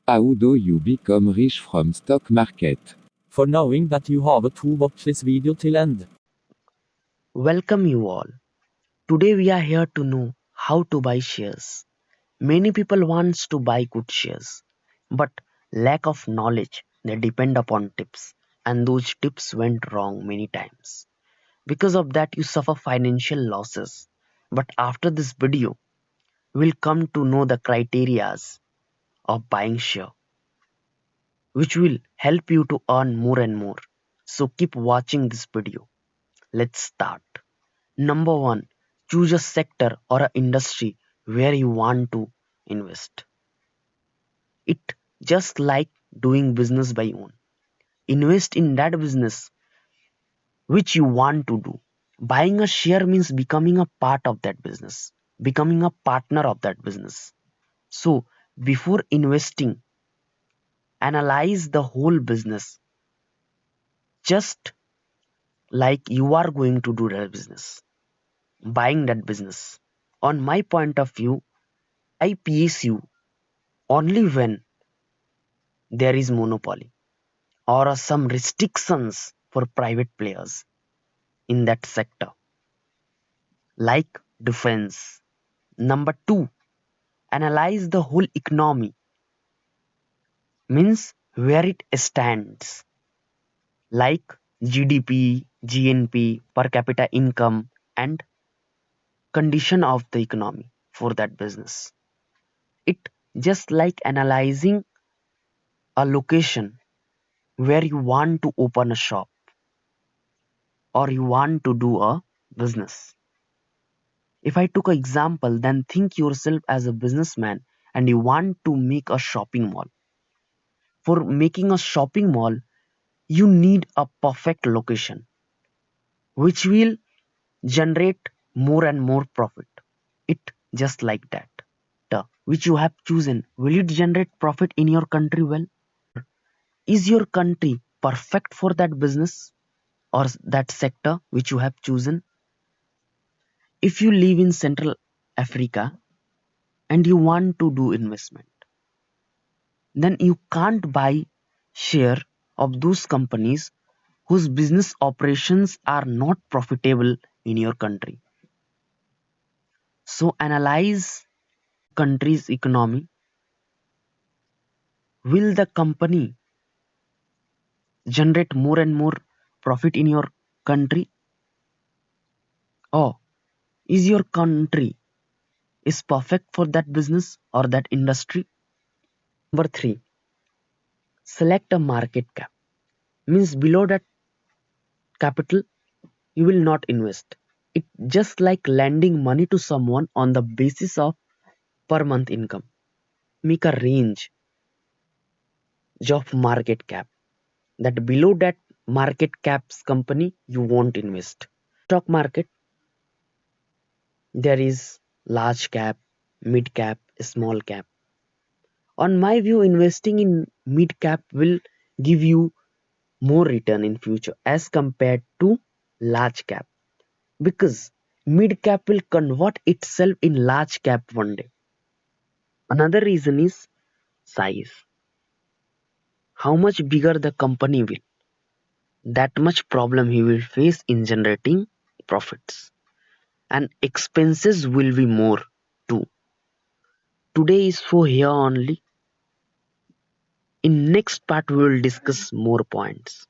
How do you become rich from stock market? For knowing that you have to watch this video till end. Welcome you all. Today we are here to know how to buy shares. Many people wants to buy good shares, but lack of knowledge, they depend upon tips, and those tips went wrong many times. Because of that you suffer financial losses. But after this video, we'll come to know the criterias of buying share, which will help you to earn more and more. So keep watching this video. Let's start. Number one, choose a sector or an industry where you want to invest. It just like doing business by own. Invest in that business which you want to do. Buying a share means becoming a part of that business, becoming a partner of that business. So before investing, analyze the whole business, just like you are going to do that business, buying that business. On my point of view, I PSU only when there is monopoly or some restrictions for private players in that sector, like defense. Number two, analyze the whole economy, means where it stands, like GDP, GNP, per capita income, and condition of the economy for that business. It just like analyzing a location where you want to open a shop or you want to do a business. If I took an example, then think yourself as a businessman and you want to make a shopping mall. For making a shopping mall, you need a perfect location which will generate more and more profit. It just like that. Which you have chosen, will it generate profit in your country well? Is your country perfect for that business or that sector which you have chosen? If you live in Central Africa and you want to do investment, then you can't buy share of those companies whose business operations are not profitable in your country. So analyze country's economy. Will the company generate more and more profit in your country? Or is your country is perfect for that business or that industry? Number three, select a market cap. Means below that capital, you will not invest. It just like lending money to someone on the basis of per month income. Make a range of market cap, that below that market cap's company you won't invest. Stock market, there is large cap, mid cap, small cap. On my view, investing in mid cap will give you more return in future as compared to large cap, because mid cap will convert itself in large cap one day. Another reason is size. How much bigger the company will, that much problem he will face in generating profits, and expenses will be more too. Today is for here only. In next part we will discuss more points.